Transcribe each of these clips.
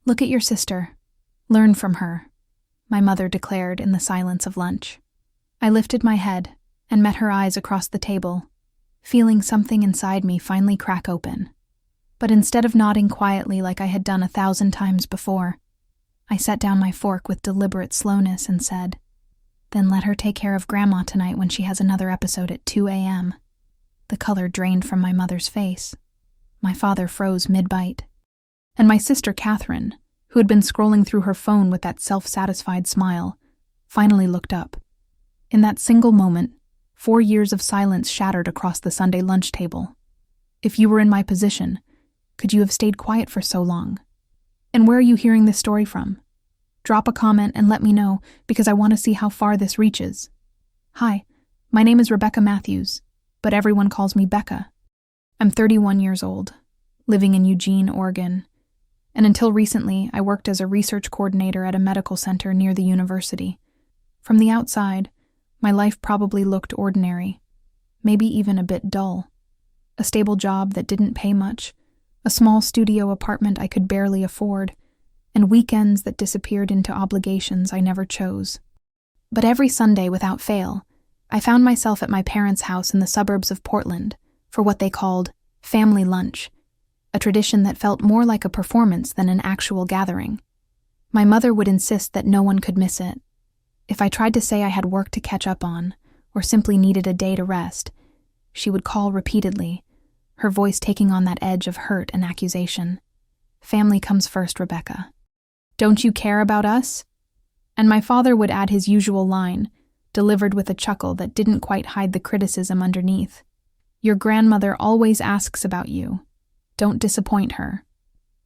Look at your sister. Learn from her, my mother declared in the silence of lunch. I lifted my head and met her eyes across the table, feeling something inside me finally crack open. But instead of nodding quietly like I had done 1,000 times before, I set down my fork with deliberate slowness and said, "Then let her take care of Grandma tonight when she has another episode at 2 a.m. The color drained from my mother's face. My father froze mid-bite. And my sister Catherine, who had been scrolling through her phone with that self-satisfied smile, finally looked up. In that single moment, 4 years of silence shattered across the Sunday lunch table. If you were in my position, could you have stayed quiet for so long? And where are you hearing this story from? Drop a comment and let me know, because I want to see how far this reaches. Hi, my name is Rebecca Matthews, but everyone calls me Becca. I'm 31 years old, living in Eugene, Oregon, and until recently I worked as a research coordinator at a medical center near the university. From the outside, my life probably looked ordinary, maybe even a bit dull. A stable job that didn't pay much, a small studio apartment I could barely afford, and weekends that disappeared into obligations I never chose. But every Sunday, without fail, I found myself at my parents' house in the suburbs of Portland for what they called family lunch, a tradition that felt more like a performance than an actual gathering. My mother would insist that no one could miss it. If I tried to say I had work to catch up on, or simply needed a day to rest, she would call repeatedly, her voice taking on that edge of hurt and accusation. "Family comes first, Rebecca. Don't you care about us?" And my father would add his usual line, delivered with a chuckle that didn't quite hide the criticism underneath. "Your grandmother always asks about you. Don't disappoint her."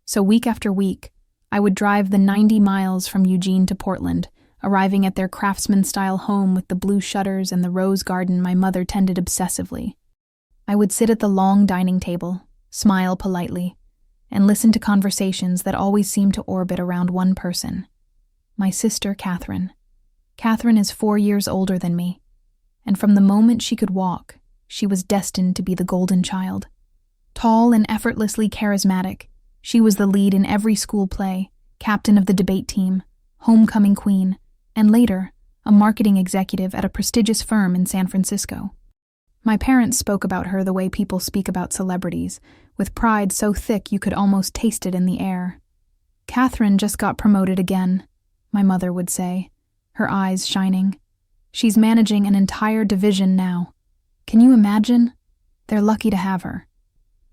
So week after week, I would drive the 90 miles from Eugene to Portland, arriving at their craftsman-style home with the blue shutters and the rose garden my mother tended obsessively. I would sit at the long dining table, smile politely, and listen to conversations that always seemed to orbit around one person: my sister Catherine. Catherine is 4 years older than me, and from the moment she could walk, she was destined to be the golden child. Tall and effortlessly charismatic, she was the lead in every school play, captain of the debate team, homecoming queen, and later, a marketing executive at a prestigious firm in San Francisco. My parents spoke about her the way people speak about celebrities, with pride so thick you could almost taste it in the air. "Catherine just got promoted again," my mother would say, her eyes shining. "She's managing an entire division now. Can you imagine? They're lucky to have her."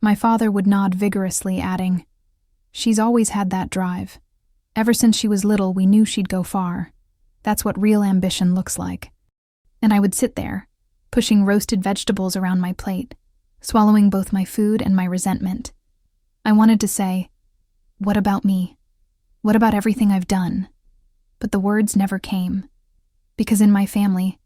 My father would nod vigorously, adding, "She's always had that drive. Ever since she was little, we knew she'd go far. That's what real ambition looks like." And I would sit there, pushing roasted vegetables around my plate, swallowing both my food and my resentment. I wanted to say, "What about me? What about everything I've done?" But the words never came, because in my family,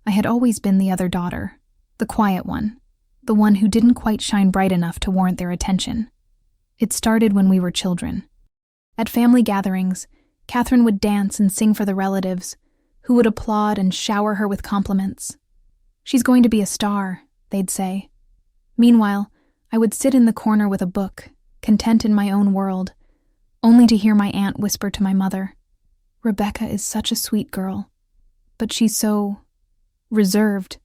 I had always been the other daughter, the quiet one, the one who didn't quite shine bright enough to warrant their attention. It started when we were children. At family gatherings, Catherine would dance and sing for the relatives, who would applaud and shower her with compliments. "She's going to be a star," they'd say. Meanwhile, I would sit in the corner with a book, content in my own world, only to hear my aunt whisper to my mother, "Rebecca is such a sweet girl, but she's so reserved,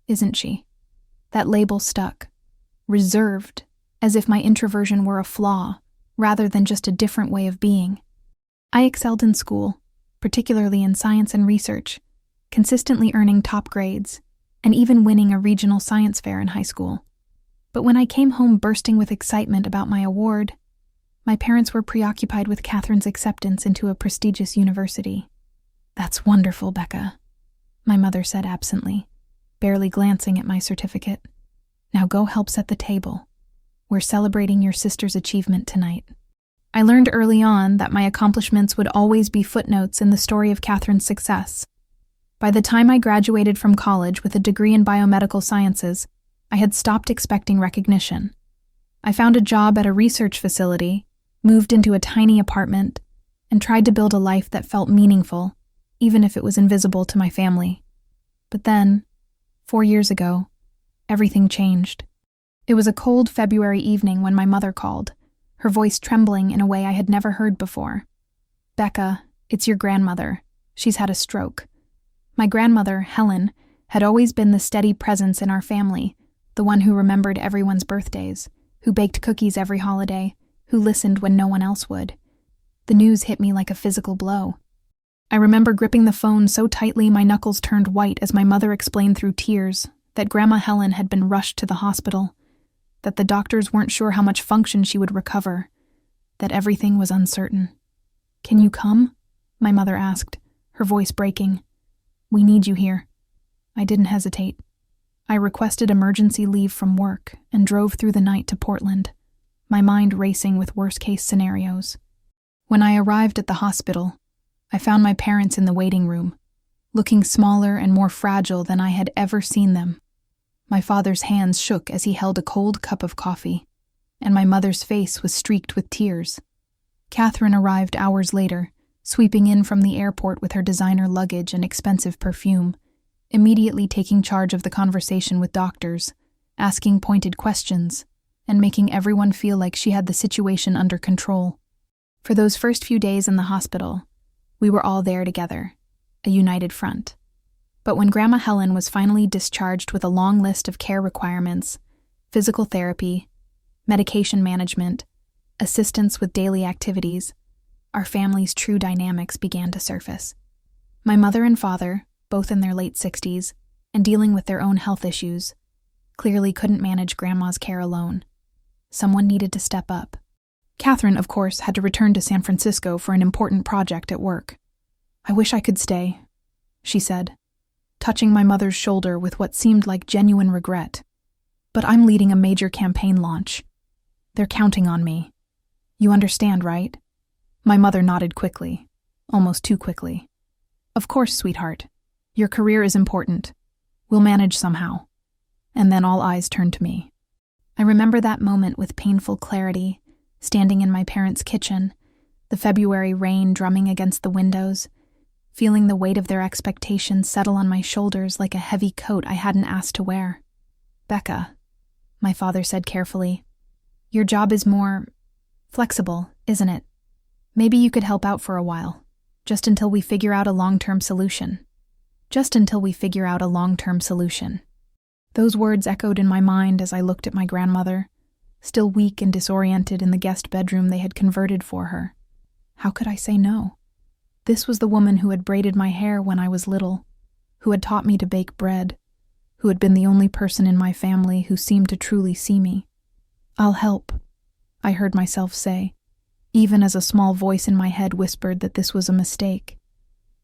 isn't she?" That label stuck. Reserved, as if my introversion were a flaw, rather than just a different way of being. I excelled in school, particularly in science and research, consistently earning top grades, and even winning a regional science fair in high school. But when I came home bursting with excitement about my award, my parents were preoccupied with Catherine's acceptance into a prestigious university. "That's wonderful, Becca," my mother said absently, barely glancing at my certificate. "Now go help set the table. We're celebrating your sister's achievement tonight." I learned early on that my accomplishments would always be footnotes in the story of Catherine's success. By the time I graduated from college with a degree in biomedical sciences, I had stopped expecting recognition. I found a job at a research facility, moved into a tiny apartment, and tried to build a life that felt meaningful, even if it was invisible to my family. But then, 4 years ago, everything changed. It was a cold February evening when my mother called, her voice trembling in a way I had never heard before. "Becca, it's your grandmother. She's had a stroke." My grandmother, Helen, had always been the steady presence in our family, the one who remembered everyone's birthdays, who baked cookies every holiday, who listened when no one else would. The news hit me like a physical blow. I remember gripping the phone so tightly my knuckles turned white as my mother explained through tears that Grandma Helen had been rushed to the hospital, that the doctors weren't sure how much function she would recover, that everything was uncertain. "Can you come?" my mother asked, her voice breaking. "We need you here." I didn't hesitate. I requested emergency leave from work and drove through the night to Portland, my mind racing with worst-case scenarios. When I arrived at the hospital, I found my parents in the waiting room, looking smaller and more fragile than I had ever seen them. My father's hands shook as he held a cold cup of coffee, and my mother's face was streaked with tears. Catherine arrived hours later, sweeping in from the airport with her designer luggage and expensive perfume, immediately taking charge of the conversation with doctors, asking pointed questions, and making everyone feel like she had the situation under control. For those first few days in the hospital, we were all there together, a united front. But when Grandma Helen was finally discharged with a long list of care requirements, physical therapy, medication management, assistance with daily activities, our family's true dynamics began to surface. My mother and father, both in their late 60s, and dealing with their own health issues, clearly couldn't manage Grandma's care alone. Someone needed to step up. Catherine, of course, had to return to San Francisco for an important project at work. "I wish I could stay," she said, touching my mother's shoulder with what seemed like genuine regret. "But I'm leading a major campaign launch. They're counting on me. You understand, right?" My mother nodded quickly, almost too quickly. "Of course, sweetheart. Your career is important. We'll manage somehow." And then all eyes turned to me. I remember that moment with painful clarity, standing in my parents' kitchen, the February rain drumming against the windows, feeling the weight of their expectations settle on my shoulders like a heavy coat I hadn't asked to wear. "Becca," my father said carefully, "your job is more flexible, isn't it? Maybe you could help out for a while, just until we figure out a long-term solution. Just until we figure out a long-term solution." Those words echoed in my mind as I looked at my grandmother, still weak and disoriented in the guest bedroom they had converted for her. How could I say no? This was the woman who had braided my hair when I was little, who had taught me to bake bread, who had been the only person in my family who seemed to truly see me. "I'll help," I heard myself say, even as a small voice in my head whispered that this was a mistake,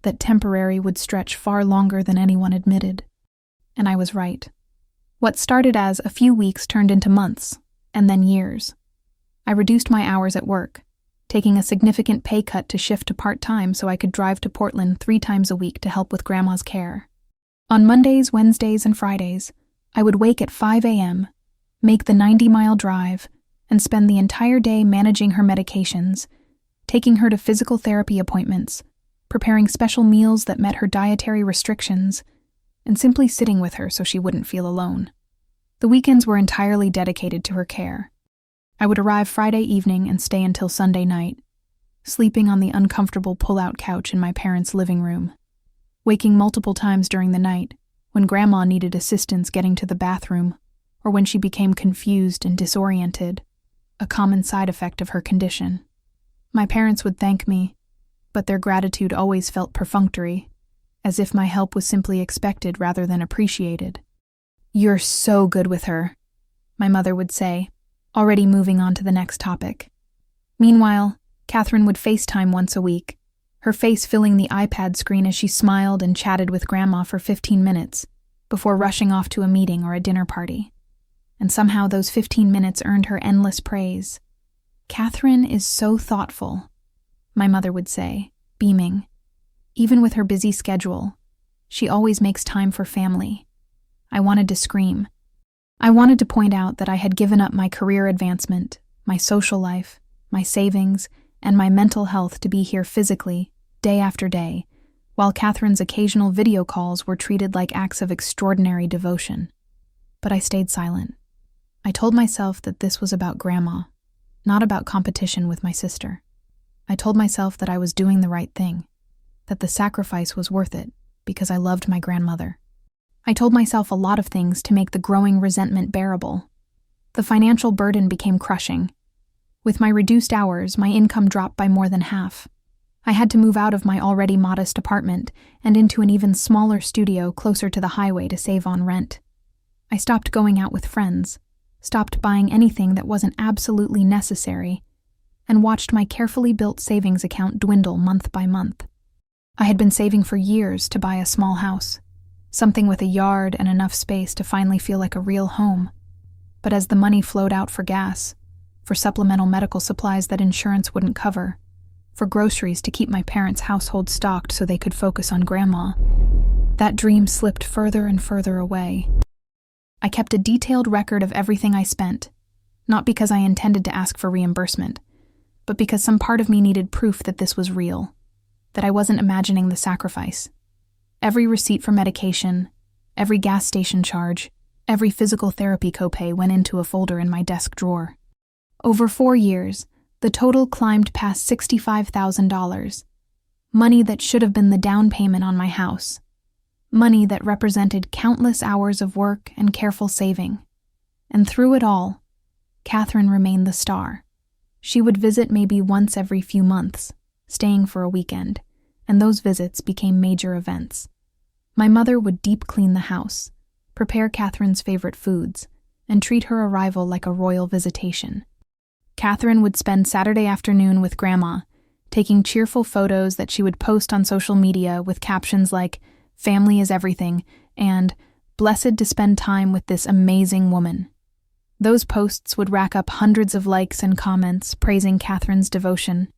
that temporary would stretch far longer than anyone admitted. And I was right. What started as a few weeks turned into months, and then years. I reduced my hours at work, taking a significant pay cut to shift to part-time so I could drive to Portland 3 times a week to help with Grandma's care. On Mondays, Wednesdays, and Fridays, I would wake at 5 a.m., make the 90-mile drive, and spend the entire day managing her medications, taking her to physical therapy appointments, preparing special meals that met her dietary restrictions, and simply sitting with her so she wouldn't feel alone. The weekends were entirely dedicated to her care. I would arrive Friday evening and stay until Sunday night, sleeping on the uncomfortable pull-out couch in my parents' living room, waking multiple times during the night when Grandma needed assistance getting to the bathroom or when she became confused and disoriented, a common side effect of her condition. My parents would thank me, but their gratitude always felt perfunctory, as if my help was simply expected rather than appreciated. "You're so good with her," my mother would say, already moving on to the next topic. Meanwhile, Catherine would FaceTime once a week, her face filling the iPad screen as she smiled and chatted with Grandma for 15 minutes before rushing off to a meeting or a dinner party. And somehow those 15 minutes earned her endless praise. "Catherine is so thoughtful," my mother would say, beaming. "Even with her busy schedule, she always makes time for family." I wanted to scream. I wanted to point out that I had given up my career advancement, my social life, my savings, and my mental health to be here physically, day after day, while Catherine's occasional video calls were treated like acts of extraordinary devotion. But I stayed silent. I told myself that this was about Grandma, not about competition with my sister. I told myself that I was doing the right thing, that the sacrifice was worth it because I loved my grandmother. I told myself a lot of things to make the growing resentment bearable. The financial burden became crushing. With my reduced hours, my income dropped by more than half. I had to move out of my already modest apartment and into an even smaller studio closer to the highway to save on rent. I stopped going out with friends, stopped buying anything that wasn't absolutely necessary, and watched my carefully built savings account dwindle month by month. I had been saving for years to buy a small house, something with a yard and enough space to finally feel like a real home. But as the money flowed out for gas, for supplemental medical supplies that insurance wouldn't cover, for groceries to keep my parents' household stocked so they could focus on Grandma, that dream slipped further and further away. I kept a detailed record of everything I spent, not because I intended to ask for reimbursement, but because some part of me needed proof that this was real, that I wasn't imagining the sacrifice. Every receipt for medication, every gas station charge, every physical therapy copay went into a folder in my desk drawer. Over 4 years, the total climbed past $65,000. Money that should have been the down payment on my house. Money that represented countless hours of work and careful saving. And through it all, Catherine remained the star. She would visit maybe once every few months, staying for a weekend, and those visits became major events. My mother would deep clean the house, prepare Catherine's favorite foods, and treat her arrival like a royal visitation. Catherine would spend Saturday afternoon with Grandma, taking cheerful photos that she would post on social media with captions like, "Family is everything," and "Blessed to spend time with this amazing woman." Those posts would rack up hundreds of likes and comments praising Catherine's devotion.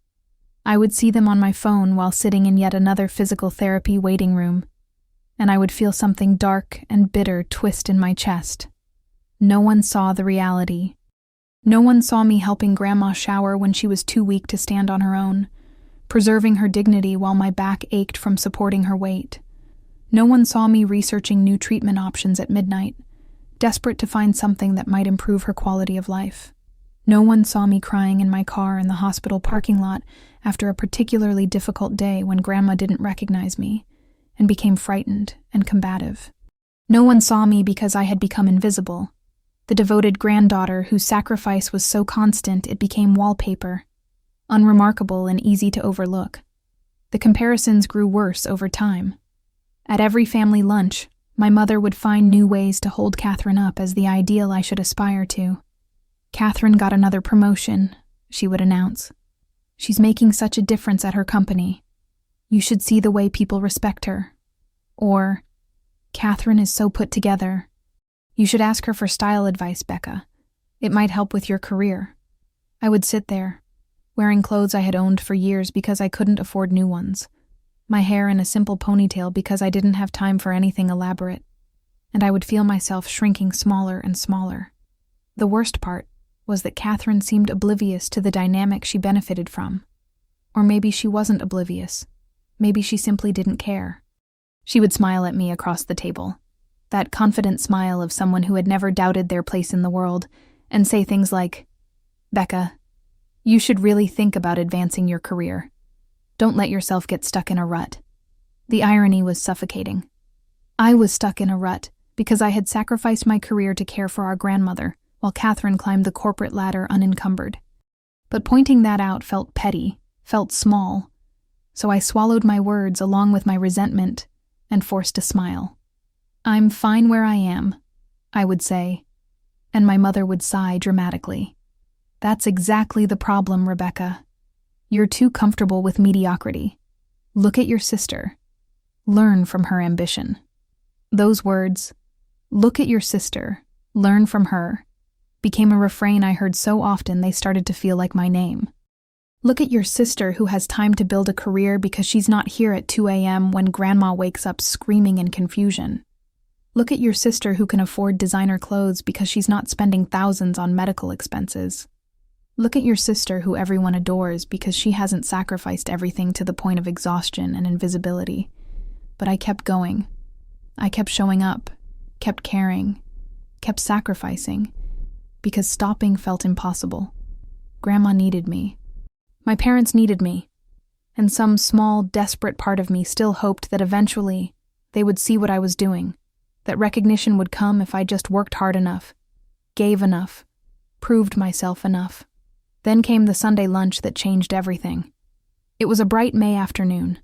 I would see them on my phone while sitting in yet another physical therapy waiting room, and I would feel something dark and bitter twist in my chest. No one saw the reality. No one saw me helping Grandma shower when she was too weak to stand on her own, preserving her dignity while my back ached from supporting her weight. No one saw me researching new treatment options at midnight, desperate to find something that might improve her quality of life. No one saw me crying in my car in the hospital parking lot after a particularly difficult day when Grandma didn't recognize me and became frightened and combative. No one saw me because I had become invisible, the devoted granddaughter whose sacrifice was so constant it became wallpaper, unremarkable and easy to overlook. The comparisons grew worse over time. At every family lunch, my mother would find new ways to hold Catherine up as the ideal I should aspire to. "Catherine got another promotion," she would announce. "She's making such a difference at her company. You should see the way people respect her." Or, "Catherine is so put together. You should ask her for style advice, Becca. It might help with your career." I would sit there, wearing clothes I had owned for years because I couldn't afford new ones, my hair in a simple ponytail because I didn't have time for anything elaborate, and I would feel myself shrinking smaller and smaller. The worst part was that Catherine seemed oblivious to the dynamic she benefited from. Or maybe she wasn't oblivious. Maybe she simply didn't care. She would smile at me across the table, that confident smile of someone who had never doubted their place in the world, and say things like, "Becca, you should really think about advancing your career. Don't let yourself get stuck in a rut." The irony was suffocating. I was stuck in a rut because I had sacrificed my career to care for our grandmother, while Catherine climbed the corporate ladder unencumbered. But pointing that out felt petty, felt small, so I swallowed my words along with my resentment and forced a smile. "I'm fine where I am," I would say, and my mother would sigh dramatically. "That's exactly the problem, Rebecca. You're too comfortable with mediocrity. Look at your sister. Learn from her ambition." Those words, "Look at your sister, learn from her," became a refrain I heard so often they started to feel like my name. Look at your sister who has time to build a career because she's not here at 2 a.m. when Grandma wakes up screaming in confusion. Look at your sister who can afford designer clothes because she's not spending thousands on medical expenses. Look at your sister who everyone adores because she hasn't sacrificed everything to the point of exhaustion and invisibility. But I kept going. I kept showing up, kept caring, kept sacrificing, because stopping felt impossible. Grandma needed me. My parents needed me. And some small, desperate part of me still hoped that eventually they would see what I was doing, that recognition would come if I just worked hard enough, gave enough, proved myself enough. Then came the Sunday lunch that changed everything. It was a bright May afternoon,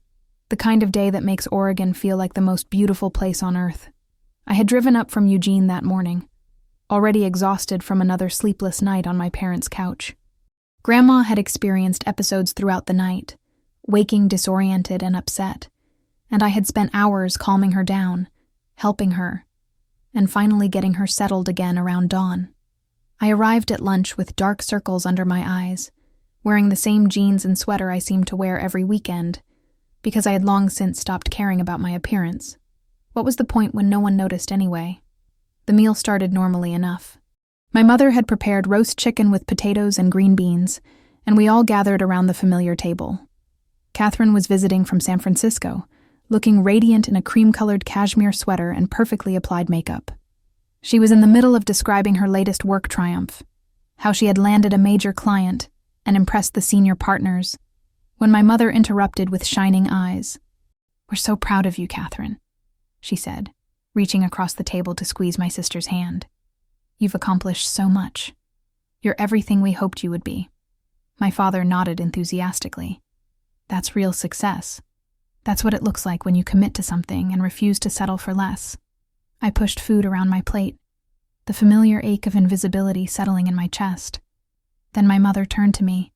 the kind of day that makes Oregon feel like the most beautiful place on earth. I had driven up from Eugene that morning, already exhausted from another sleepless night on my parents' couch. Grandma had experienced episodes throughout the night, waking disoriented and upset, and I had spent hours calming her down, helping her, and finally getting her settled again around dawn. I arrived at lunch with dark circles under my eyes, wearing the same jeans and sweater I seemed to wear every weekend, because I had long since stopped caring about my appearance. What was the point when no one noticed anyway? The meal started normally enough. My mother had prepared roast chicken with potatoes and green beans, and we all gathered around the familiar table. Catherine was visiting from San Francisco, looking radiant in a cream-colored cashmere sweater and perfectly applied makeup. She was in the middle of describing her latest work triumph, how she had landed a major client and impressed the senior partners, when my mother interrupted with shining eyes. "We're so proud of you, Catherine," she said, reaching across the table to squeeze my sister's hand. "You've accomplished so much. You're everything we hoped you would be." My father nodded enthusiastically. "That's real success. That's what it looks like when you commit to something and refuse to settle for less." I pushed food around my plate, the familiar ache of invisibility settling in my chest. Then my mother turned to me,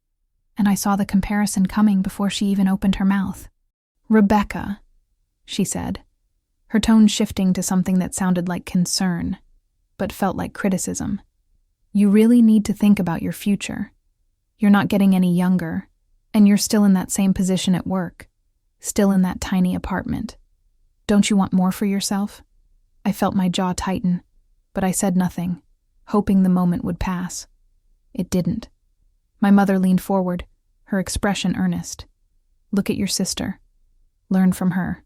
and I saw the comparison coming before she even opened her mouth. "Rebecca," she said, her tone shifting to something that sounded like concern, but felt like criticism. "You really need to think about your future. You're not getting any younger, and you're still in that same position at work, still in that tiny apartment. Don't you want more for yourself?" I felt my jaw tighten, but I said nothing, hoping the moment would pass. It didn't. My mother leaned forward, her expression earnest. "Look at your sister. Learn from her.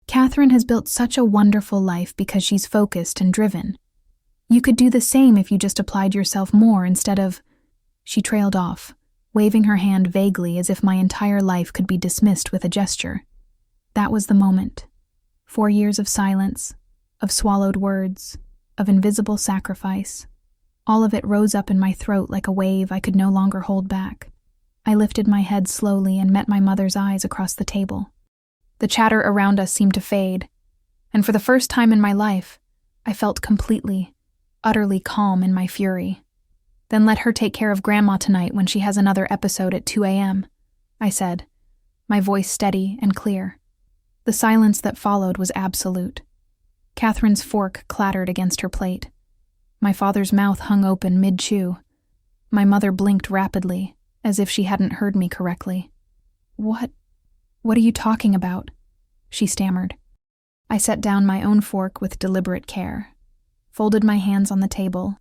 Catherine has built such a wonderful life because she's focused and driven. You could do the same if you just applied yourself more instead of—" She trailed off, waving her hand vaguely as if my entire life could be dismissed with a gesture. That was the moment. 4 years of silence, of swallowed words, of invisible sacrifice. All of it rose up in my throat like a wave I could no longer hold back. I lifted my head slowly and met my mother's eyes across the table. The chatter around us seemed to fade, and for the first time in my life, I felt completely, utterly calm in my fury. "Then let her take care of Grandma tonight when she has another episode at 2 a.m., I said, my voice steady and clear. The silence that followed was absolute. Catherine's fork clattered against her plate. My father's mouth hung open mid-chew. My mother blinked rapidly, as if she hadn't heard me correctly. What are you talking about?" she stammered. I set down my own fork with deliberate care, folded my hands on the table,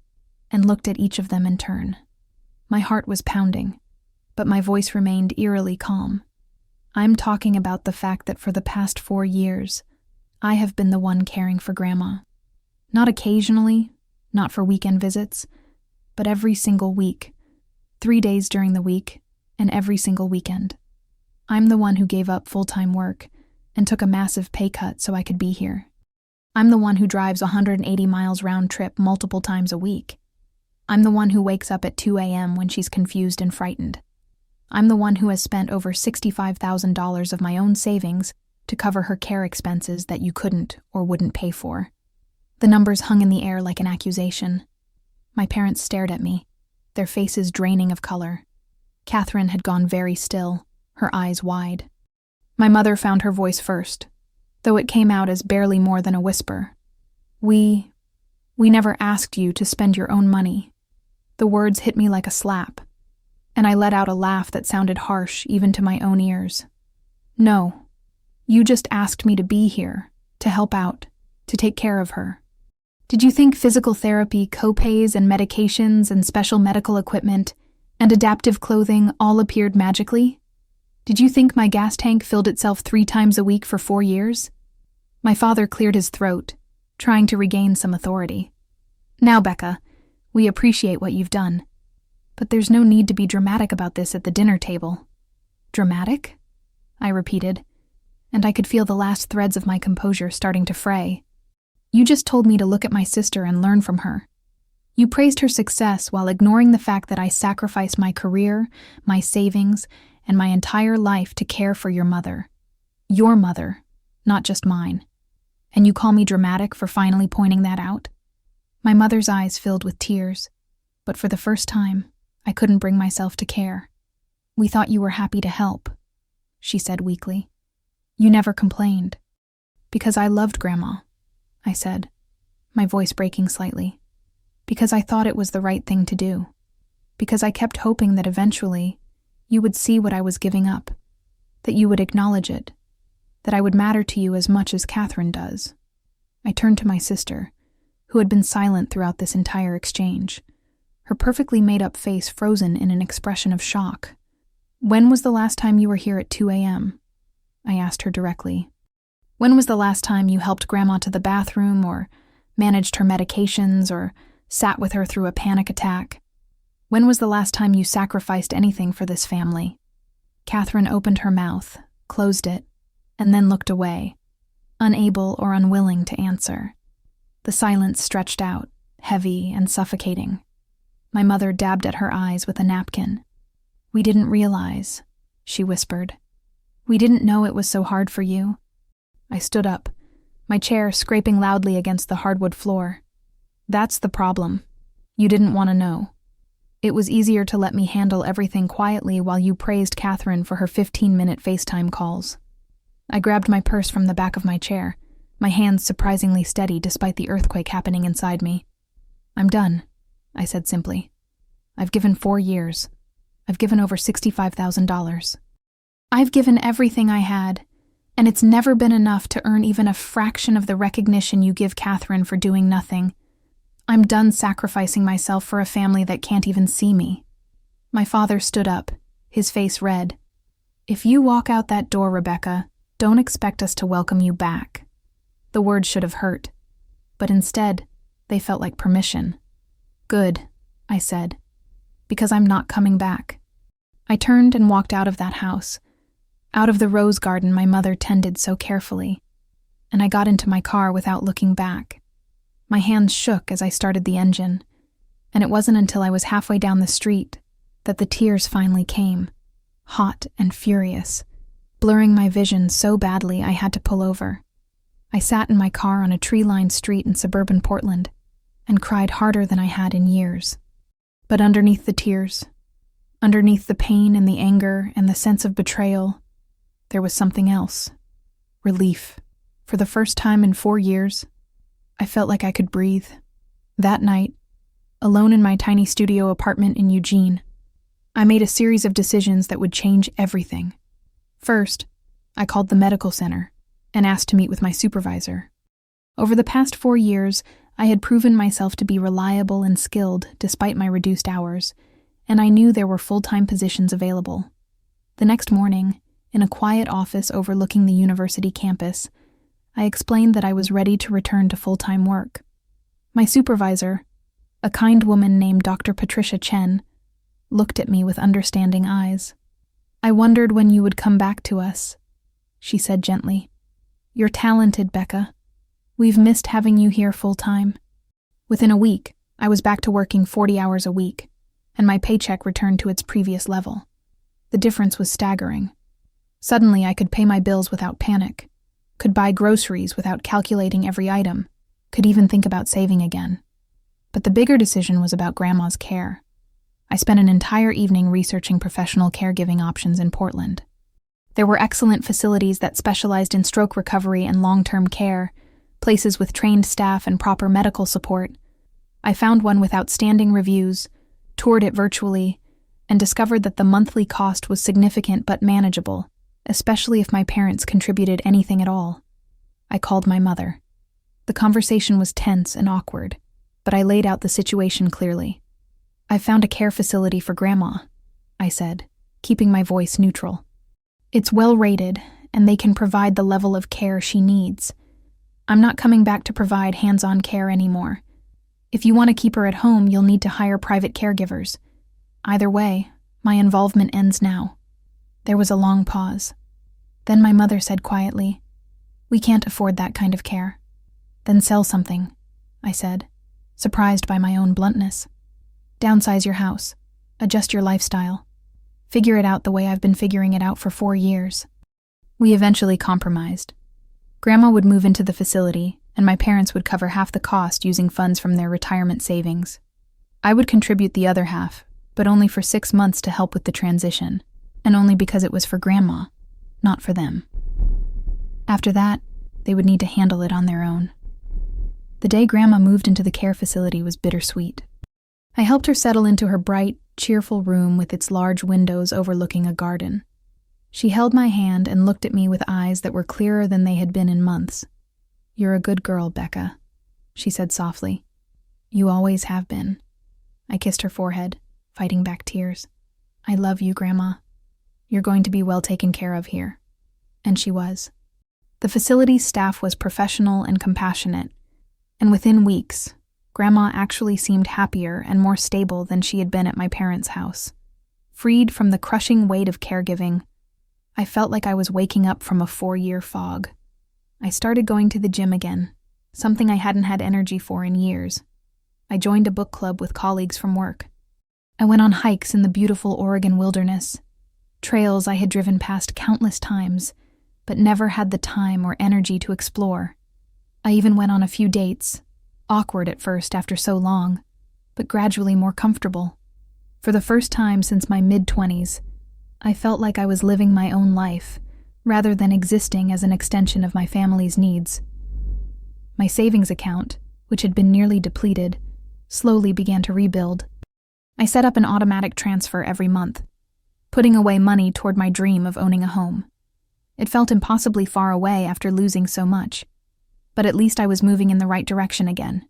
and looked at each of them in turn. My heart was pounding, but my voice remained eerily calm. "I'm talking about the fact that for the past 4 years, I have been the one caring for Grandma. Not occasionally, not for weekend visits, but every single week, 3 days during the week, and every single weekend. I'm the one who gave up full-time work and took a massive pay cut so I could be here. I'm the one who drives 180 miles round trip multiple times a week. I'm the one who wakes up at 2 a.m. when she's confused and frightened. I'm the one who has spent over $65,000 of my own savings to cover her care expenses that you couldn't or wouldn't pay for." The numbers hung in the air like an accusation. My parents stared at me, their faces draining of color. Catherine had gone very still, her eyes wide. My mother found her voice first, though it came out as barely more than a whisper. We never asked you to spend your own money." The words hit me like a slap, and I let out a laugh that sounded harsh even to my own ears. "No. You just asked me to be here, to help out, to take care of her. Did you think physical therapy, co-pays and medications and special medical equipment and adaptive clothing all appeared magically? Did you think my gas tank filled itself 3 times a week for 4 years?" My father cleared his throat, trying to regain some authority. "Now, Becca, we appreciate what you've done. But there's no need to be dramatic about this at the dinner table. Dramatic? I repeated, and I could feel the last threads of my composure starting to fray. You just told me to look at my sister and learn from her. You praised her success while ignoring the fact that I sacrificed my career, my savings, and my entire life to care for your mother. Your mother, not just mine. And you call me dramatic for finally pointing that out? My mother's eyes filled with tears, but for the first time, I couldn't bring myself to care. We thought you were happy to help, she said weakly. You never complained. Because I loved Grandma, I said, my voice breaking slightly. Because I thought it was the right thing to do. Because I kept hoping that eventually you would see what I was giving up, that you would acknowledge it, that I would matter to you as much as Catherine does. I turned to my sister, who had been silent throughout this entire exchange, her perfectly made-up face frozen in an expression of shock. When was the last time you were here at 2 a.m.? I asked her directly. When was the last time you helped Grandma to the bathroom or managed her medications or sat with her through a panic attack? When was the last time you sacrificed anything for this family? Catherine opened her mouth, closed it, and then looked away, unable or unwilling to answer. The silence stretched out, heavy and suffocating. My mother dabbed at her eyes with a napkin. We didn't realize, she whispered. We didn't know it was so hard for you. I stood up, my chair scraping loudly against the hardwood floor. That's the problem. You didn't want to know. It was easier to let me handle everything quietly while you praised Catherine for her 15-minute FaceTime calls. I grabbed my purse from the back of my chair, my hands surprisingly steady despite the earthquake happening inside me. I'm done, I said simply. I've given 4 years. I've given over $65,000. I've given everything I had, and it's never been enough to earn even a fraction of the recognition you give Catherine for doing nothing. I'm done sacrificing myself for a family that can't even see me. My father stood up, his face red. If you walk out that door, Rebecca, don't expect us to welcome you back. The words should have hurt, but instead, they felt like permission. Good, I said, because I'm not coming back. I turned and walked out of that house, out of the rose garden my mother tended so carefully, and I got into my car without looking back. My hands shook as I started the engine, and it wasn't until I was halfway down the street that the tears finally came, hot and furious, blurring my vision so badly I had to pull over. I sat in my car on a tree-lined street in suburban Portland and cried harder than I had in years. But underneath the tears, underneath the pain and the anger and the sense of betrayal, there was something else. Relief. For the first time in 4 years, I felt like I could breathe. That night, alone in my tiny studio apartment in Eugene, I made a series of decisions that would change everything. First, I called the medical center and asked to meet with my supervisor. Over the past 4 years, I had proven myself to be reliable and skilled despite my reduced hours, and I knew there were full-time positions available. The next morning, in a quiet office overlooking the university campus, I explained that I was ready to return to full-time work. My supervisor, a kind woman named Dr. Patricia Chen, looked at me with understanding eyes. I wondered when you would come back to us, she said gently. You're talented, Becca. We've missed having you here full-time. Within a week, I was back to working 40 hours a week, and my paycheck returned to its previous level. The difference was staggering. Suddenly, I could pay my bills without panic, could buy groceries without calculating every item, could even think about saving again. But the bigger decision was about Grandma's care. I spent an entire evening researching professional caregiving options in Portland. There were excellent facilities that specialized in stroke recovery and long-term care, places with trained staff and proper medical support. I found one with outstanding reviews, toured it virtually, and discovered that the monthly cost was significant but manageable, especially if my parents contributed anything at all. I called my mother. The conversation was tense and awkward, but I laid out the situation clearly. I've found a care facility for Grandma, I said, keeping my voice neutral. It's well rated, and they can provide the level of care she needs. I'm not coming back to provide hands-on care anymore. If you want to keep her at home, you'll need to hire private caregivers. Either way, my involvement ends now." There was a long pause. Then my mother said quietly, "We can't afford that kind of care." "Then sell something," I said, surprised by my own bluntness. "Downsize your house. Adjust your lifestyle. Figure it out the way I've been figuring it out for 4 years." We eventually compromised. Grandma would move into the facility, and my parents would cover half the cost using funds from their retirement savings. I would contribute the other half, but only for 6 months to help with the transition, and only because it was for Grandma, not for them. After that, they would need to handle it on their own. The day Grandma moved into the care facility was bittersweet. I helped her settle into her bright, cheerful room with its large windows overlooking a garden. She held my hand and looked at me with eyes that were clearer than they had been in months. "You're a good girl, Becca," she said softly. "You always have been." I kissed her forehead, fighting back tears. "I love you, Grandma. You're going to be well taken care of here." And she was. The facility's staff was professional and compassionate, and within weeks, Grandma actually seemed happier and more stable than she had been at my parents' house. Freed from the crushing weight of caregiving, I felt like I was waking up from a 4-year fog. I started going to the gym again, something I hadn't had energy for in years. I joined a book club with colleagues from work. I went on hikes in the beautiful Oregon wilderness, trails I had driven past countless times, but never had the time or energy to explore. I even went on a few dates, awkward at first after so long, but gradually more comfortable. For the first time since my mid-20s, I felt like I was living my own life, rather than existing as an extension of my family's needs. My savings account, which had been nearly depleted, slowly began to rebuild. I set up an automatic transfer every month, putting away money toward my dream of owning a home. It felt impossibly far away after losing so much, but at least I was moving in the right direction again.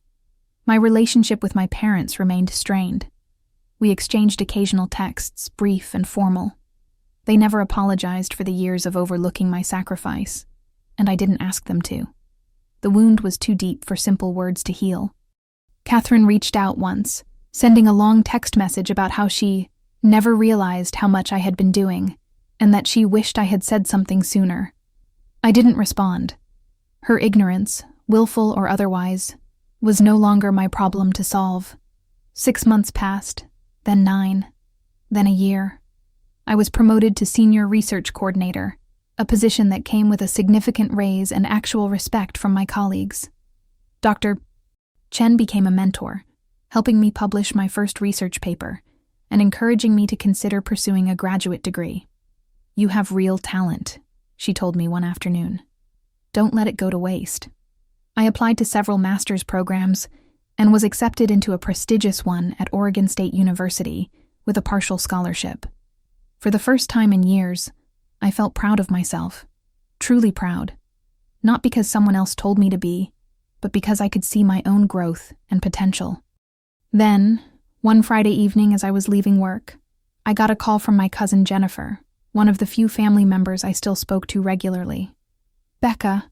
My relationship with my parents remained strained. We exchanged occasional texts, brief and formal. They never apologized for the years of overlooking my sacrifice, and I didn't ask them to. The wound was too deep for simple words to heal. Catherine reached out once, sending a long text message about how she never realized how much I had been doing, and that she wished I had said something sooner. I didn't respond. Her ignorance, willful or otherwise, was no longer my problem to solve. 6 months passed, then 9, then a year. I was promoted to senior research coordinator, a position that came with a significant raise and actual respect from my colleagues. Dr. Chen became a mentor, helping me publish my first research paper and encouraging me to consider pursuing a graduate degree. "You have real talent," she told me one afternoon. "Don't let it go to waste." I applied to several master's programs and was accepted into a prestigious one at Oregon State University with a partial scholarship. For the first time in years, I felt proud of myself, truly proud, not because someone else told me to be, but because I could see my own growth and potential. Then, one Friday evening as I was leaving work, I got a call from my cousin Jennifer, one of the few family members I still spoke to regularly. "Becca,"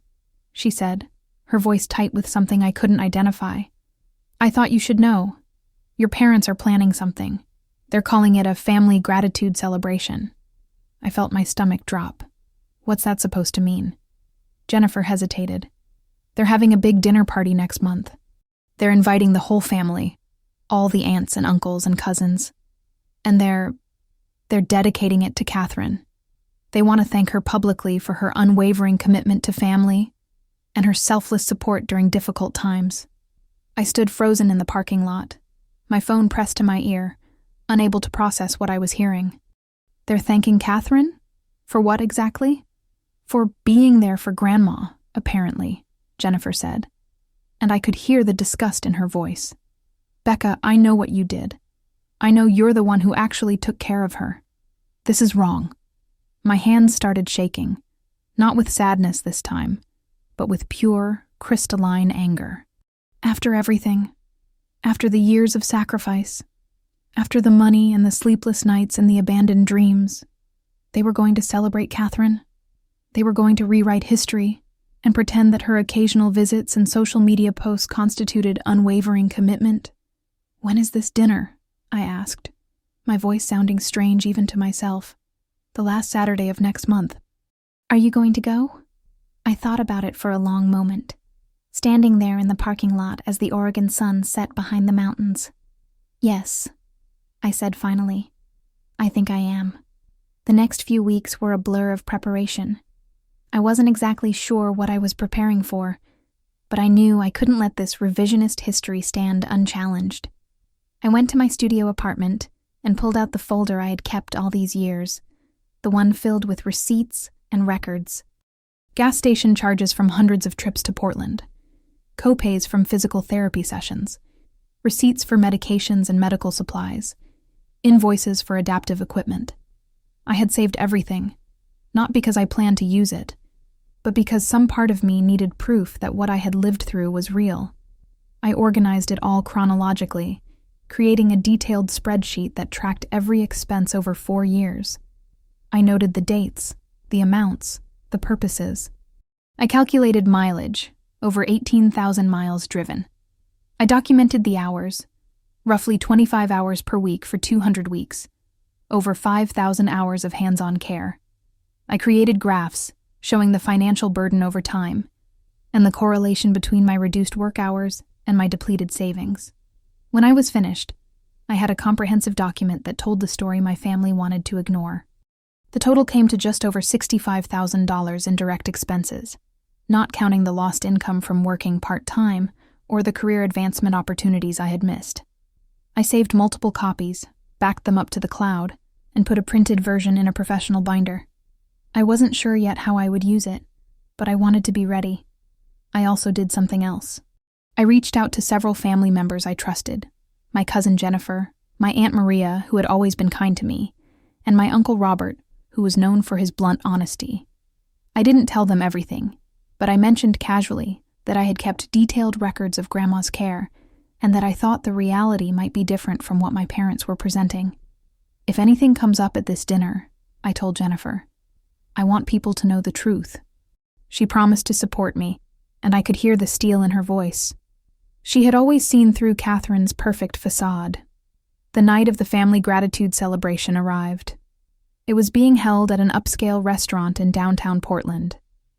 she said, her voice tight with something I couldn't identify. "I thought you should know. Your parents are planning something. They're calling it a family gratitude celebration." I felt my stomach drop. What's that supposed to mean? Jennifer hesitated. "They're having a big dinner party next month. They're inviting the whole family, all the aunts and uncles and cousins. And they're dedicating it to Catherine. They want to thank her publicly for her unwavering commitment to family and her selfless support during difficult times." I stood frozen in the parking lot, my phone pressed to my ear, unable to process what I was hearing. "They're thanking Catherine? For what exactly?" "For being there for Grandma, apparently," Jennifer said, and I could hear the disgust in her voice. "Becca, I know what you did. I know you're the one who actually took care of her. This is wrong." My hands started shaking, not with sadness this time, but with pure, crystalline anger. After everything, after the years of sacrifice, after the money and the sleepless nights and the abandoned dreams, they were going to celebrate Catherine. They were going to rewrite history and pretend that her occasional visits and social media posts constituted unwavering commitment. "When is this dinner?" I asked. my voice sounding strange even to myself. The last Saturday of next month. Are you going to go? I thought about it for a long moment, standing there in the parking lot as the Oregon sun set behind the mountains. Yes, I said finally. I think I am. The next few weeks were a blur of preparation. I wasn't exactly sure what I was preparing for, but I knew I couldn't let this revisionist history stand unchallenged. I went to my studio apartment and pulled out the folder I had kept all these years, the one filled with receipts and records. Gas station charges from hundreds of trips to Portland, co-pays from physical therapy sessions, receipts for medications and medical supplies, invoices for adaptive equipment. I had saved everything, not because I planned to use it, but because some part of me needed proof that what I had lived through was real. I organized it all chronologically, creating a detailed spreadsheet that tracked every expense over 4 years. I noted the dates, the amounts, the purposes. I calculated mileage, over 18,000 miles driven. I documented the hours, roughly 25 hours per week for 200 weeks, over 5,000 hours of hands-on care. I created graphs showing the financial burden over time and the correlation between my reduced work hours and my depleted savings. When I was finished, I had a comprehensive document that told the story my family wanted to ignore. The total came to just over $65,000 in direct expenses, not counting the lost income from working part-time or the career advancement opportunities I had missed. I saved multiple copies, backed them up to the cloud, and put a printed version in a professional binder. I wasn't sure yet how I would use it, but I wanted to be ready. I also did something else. I reached out to several family members I trusted, my cousin Jennifer, my Aunt Maria, who had always been kind to me, and my Uncle Robert, who was known for his blunt honesty. I didn't tell them everything, but I mentioned casually that I had kept detailed records of Grandma's care and that I thought the reality might be different from what my parents were presenting. If anything comes up at this dinner, I told Jennifer, I want people to know the truth. She promised to support me, and I could hear the steel in her voice. She had always seen through Catherine's perfect facade. The night of the family gratitude celebration arrived. It was being held at an upscale restaurant in downtown Portland,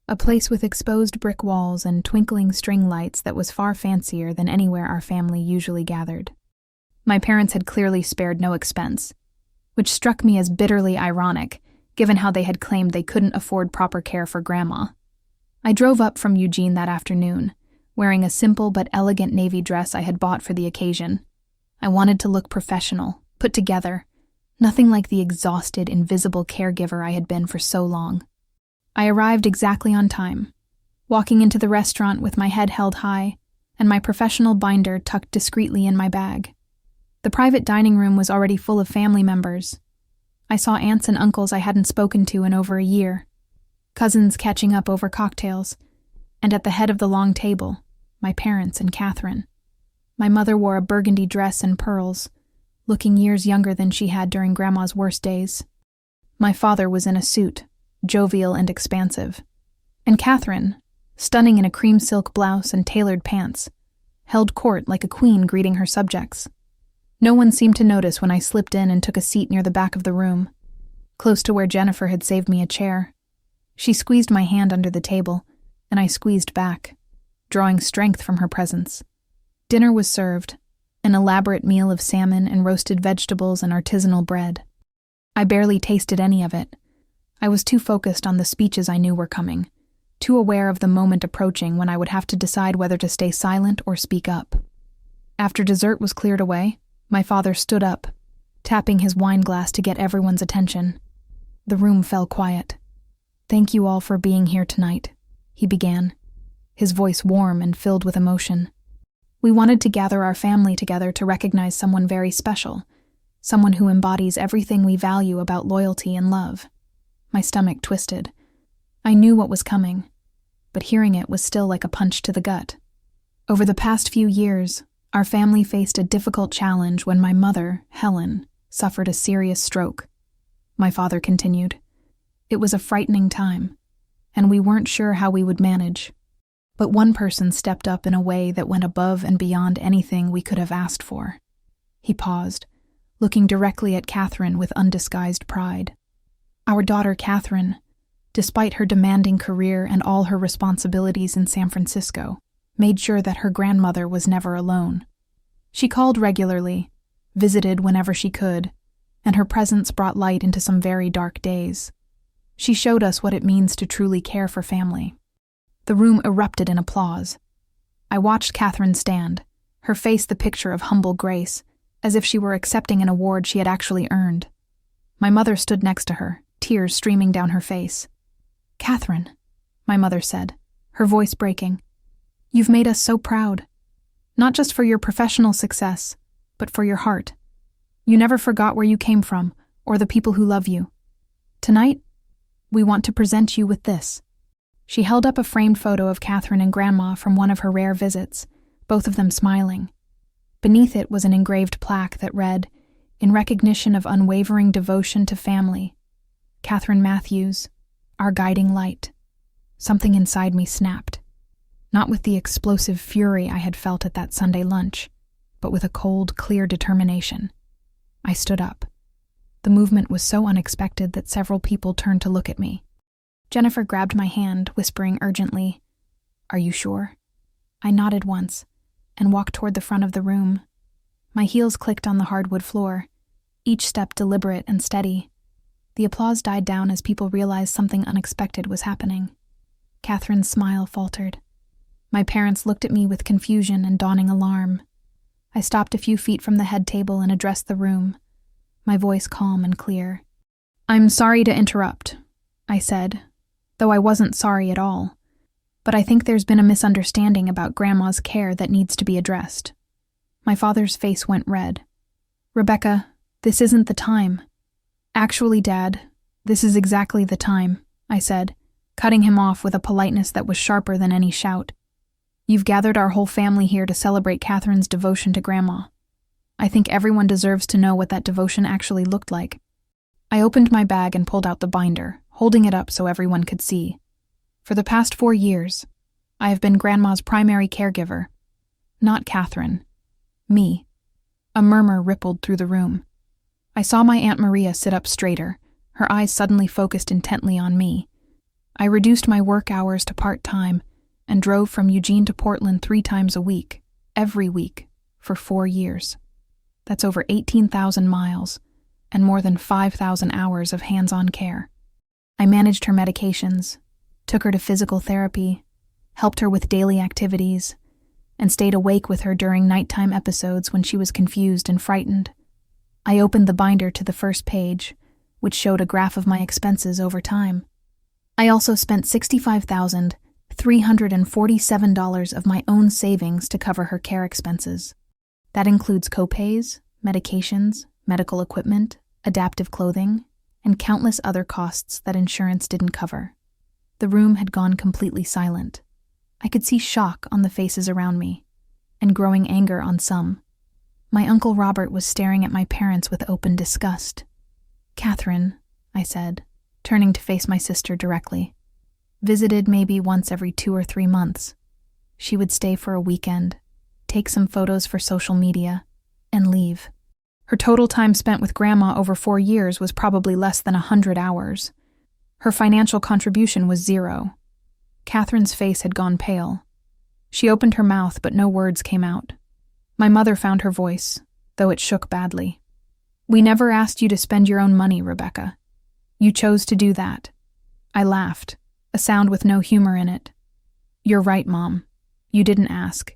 a place with exposed brick walls and twinkling string lights that was far fancier than anywhere our family usually gathered. My parents had clearly spared no expense, which struck me as bitterly ironic, given how they had claimed they couldn't afford proper care for Grandma. I drove up from Eugene that afternoon, wearing a simple but elegant navy dress I had bought for the occasion. I wanted to look professional, put together, nothing like the exhausted, invisible caregiver I had been for so long. I arrived exactly on time, walking into the restaurant with my head held high and my professional binder tucked discreetly in my bag. The private dining room was already full of family members. I saw aunts and uncles I hadn't spoken to in over a year, cousins catching up over cocktails, and at the head of the long table, my parents and Catherine. My mother wore a burgundy dress and pearls, looking years younger than she had during Grandma's worst days. My father was in a suit, jovial and expansive, and Catherine, stunning in a cream silk blouse and tailored pants, held court like a queen greeting her subjects. No one seemed to notice when I slipped in and took a seat near the back of the room, close to where Jennifer had saved me a chair. She squeezed my hand under the table, and I squeezed back, drawing strength from her presence. Dinner was served, an elaborate meal of salmon and roasted vegetables and artisanal bread. I barely tasted any of it. I was too focused on the speeches I knew were coming, too aware of the moment approaching when I would have to decide whether to stay silent or speak up. After dessert was cleared away, my father stood up, tapping his wine glass to get everyone's attention. The room fell quiet. "Thank you all for being here tonight," he began, his voice warm and filled with emotion. "We wanted to gather our family together to recognize someone very special, someone who embodies everything we value about loyalty and love." My stomach twisted. I knew what was coming, but hearing it was still like a punch to the gut. Over the past few years, our family faced a difficult challenge when my mother, Helen, suffered a serious stroke. My father continued. It was a frightening time, and we weren't sure how we would manage. But one person stepped up in a way that went above and beyond anything we could have asked for. He paused, looking directly at Catherine with undisguised pride. Our daughter Catherine, despite her demanding career and all her responsibilities in San Francisco, made sure that her grandmother was never alone. She called regularly, visited whenever she could, and her presence brought light into some very dark days. She showed us what it means to truly care for family. The room erupted in applause. I watched Catherine stand, her face the picture of humble grace, as if she were accepting an award she had actually earned. My mother stood next to her, tears streaming down her face. "Catherine," my mother said, her voice breaking, "you've made us so proud. Not just for your professional success, but for your heart. You never forgot where you came from, or the people who love you. Tonight, we want to present you with this." She held up a framed photo of Catherine and Grandma from one of her rare visits, both of them smiling. Beneath it was an engraved plaque that read, "In recognition of unwavering devotion to family, Catherine Matthews, our guiding light." Something inside me snapped. Not with the explosive fury I had felt at that Sunday lunch, but with a cold, clear determination. I stood up. The movement was so unexpected that several people turned to look at me. Jennifer grabbed my hand, whispering urgently, "Are you sure?" I nodded once and walked toward the front of the room. My heels clicked on the hardwood floor, each step deliberate and steady. The applause died down as people realized something unexpected was happening. Catherine's smile faltered. My parents looked at me with confusion and dawning alarm. I stopped a few feet from the head table and addressed the room, my voice calm and clear. "I'm sorry to interrupt," I said, though I wasn't sorry at all. "But I think there's been a misunderstanding about Grandma's care that needs to be addressed." My father's face went red. "Rebecca, this isn't the time." "Actually, Dad, this is exactly the time," I said, cutting him off with a politeness that was sharper than any shout. "You've gathered our whole family here to celebrate Catherine's devotion to Grandma. I think everyone deserves to know what that devotion actually looked like." I opened my bag and pulled out the binder, holding it up so everyone could see. "For the past 4 years, I have been Grandma's primary caregiver. Not Catherine. Me." A murmur rippled through the room. I saw my Aunt Maria sit up straighter, her eyes suddenly focused intently on me. I reduced my work hours to part-time and drove from Eugene to Portland 3 times a week, every week, for 4 years. That's over 18,000 miles and more than 5,000 hours of hands-on care. I managed her medications, took her to physical therapy, helped her with daily activities, and stayed awake with her during nighttime episodes when she was confused and frightened. I opened the binder to the first page, which showed a graph of my expenses over time. I also spent $65,347 of my own savings to cover her care expenses. That includes copays, medications, medical equipment, adaptive clothing, and countless other costs that insurance didn't cover. The room had gone completely silent. I could see shock on the faces around me, and growing anger on some. My Uncle Robert was staring at my parents with open disgust. "Catherine," I said, turning to face my sister directly, "visited maybe once every 2 or 3 months. She would stay for a weekend, take some photos for social media, and leave. Her total time spent with Grandma over 4 years was probably less than 100 hours. Her financial contribution was 0. Catherine's face had gone pale. She opened her mouth, but no words came out. My mother found her voice, though it shook badly. "We never asked you to spend your own money, Rebecca. You chose to do that." I laughed, a sound with no humor in it. "You're right, Mom. You didn't ask.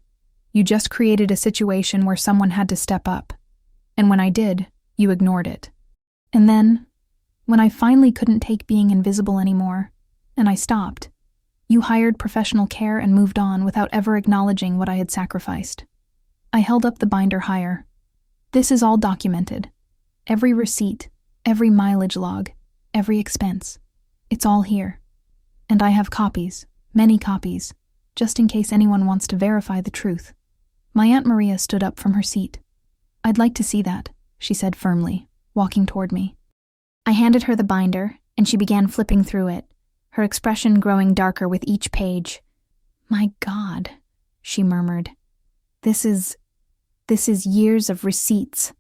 You just created a situation where someone had to step up. And when I did, you ignored it. And then, when I finally couldn't take being invisible anymore, and I stopped, you hired professional care and moved on without ever acknowledging what I had sacrificed." I held up the binder higher. "This is all documented. Every receipt, every mileage log, every expense. It's all here. And I have copies, many copies, just in case anyone wants to verify the truth." My Aunt Maria stood up from her seat. "I'd like to see that," she said firmly, walking toward me. I handed her the binder, and she began flipping through it, her expression growing darker with each page. "My God," she murmured. This is years of receipts,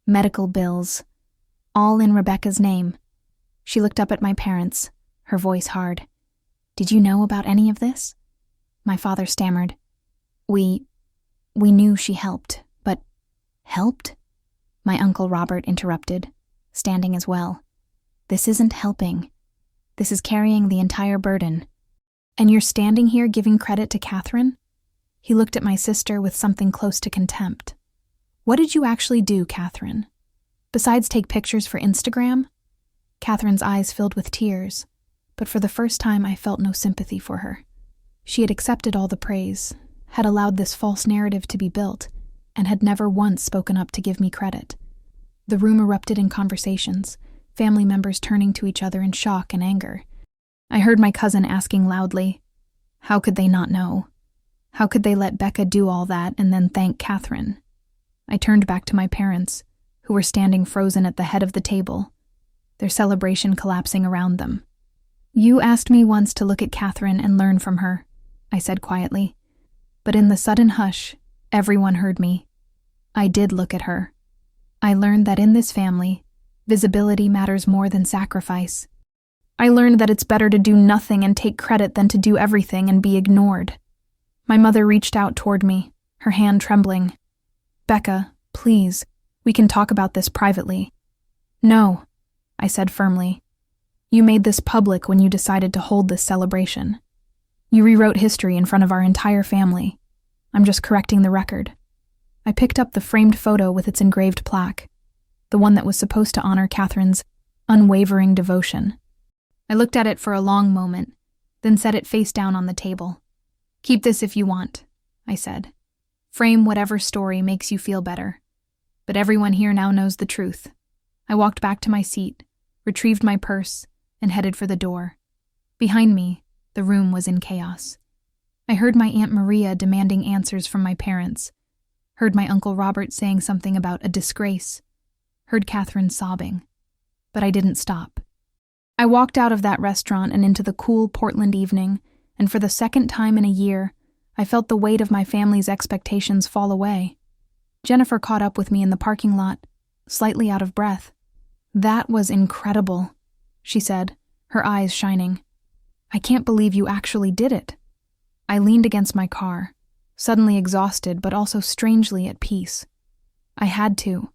medical bills, all in Rebecca's name. She looked up at my parents, her voice hard. "Did you know about any of this?" My father stammered. We knew she helped, but..." "Helped?" My Uncle Robert interrupted, standing as well. "This isn't helping. This is carrying the entire burden. And you're standing here giving credit to Catherine?" He looked at my sister with something close to contempt. "What did you actually do, Catherine? Besides take pictures for Instagram?" Catherine's eyes filled with tears, but for the first time I felt no sympathy for her. She had accepted all the praise, had allowed this false narrative to be built, and had never once spoken up to give me credit. The room erupted in conversations, family members turning to each other in shock and anger. I heard my cousin asking loudly, "How could they not know? How could they let Becca do all that and then thank Catherine?" I turned back to my parents, who were standing frozen at the head of the table, their celebration collapsing around them. "You asked me once to look at Catherine and learn from her," I said quietly. But in the sudden hush, everyone heard me. I did look at her. I learned that in this family, visibility matters more than sacrifice. I learned that it's better to do nothing and take credit than to do everything and be ignored. My mother reached out toward me, her hand trembling. "Becca, please, we can talk about this privately." "No," I said firmly. "You made this public when you decided to hold this celebration. You rewrote history in front of our entire family. I'm just correcting the record." I picked up the framed photo with its engraved plaque, the one that was supposed to honor Catherine's unwavering devotion. I looked at it for a long moment, then set it face down on the table. "Keep this if you want," I said. "Frame whatever story makes you feel better. But everyone here now knows the truth." I walked back to my seat, retrieved my purse, and headed for the door. Behind me, the room was in chaos. I heard my Aunt Maria demanding answers from my parents, heard my Uncle Robert saying something about a disgrace, heard Catherine sobbing. But I didn't stop. I walked out of that restaurant and into the cool Portland evening, and for the second time in a year, I felt the weight of my family's expectations fall away. Jennifer caught up with me in the parking lot, slightly out of breath. "That was incredible," she said, her eyes shining. "I can't believe you actually did it." I leaned against my car, suddenly exhausted but also strangely at peace. I had to.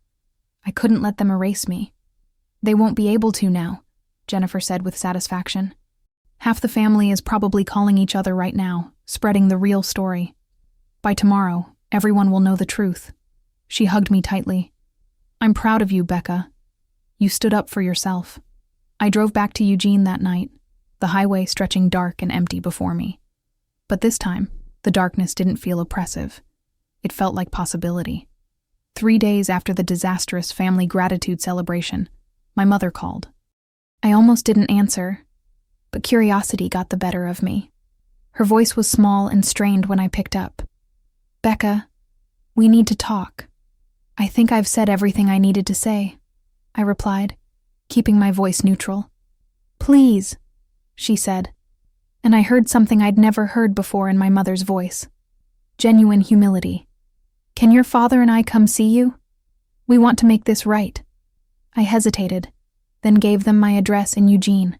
I couldn't let them erase me. "They won't be able to now," Jennifer said with satisfaction. "Half the family is probably calling each other right now, spreading the real story. By tomorrow, everyone will know the truth." She hugged me tightly. "I'm proud of you, Becca. You stood up for yourself." I drove back to Eugene that night, the highway stretching dark and empty before me. But this time, the darkness didn't feel oppressive. It felt like possibility. 3 days after the disastrous family gratitude celebration, my mother called. I almost didn't answer, but curiosity got the better of me. Her voice was small and strained when I picked up. "Becca, we need to talk." "I think I've said everything I needed to say," I replied, keeping my voice neutral. "Please," she said, and I heard something I'd never heard before in my mother's voice. Genuine humility. "Can your father and I come see you? We want to make this right." I hesitated, then gave them my address in Eugene.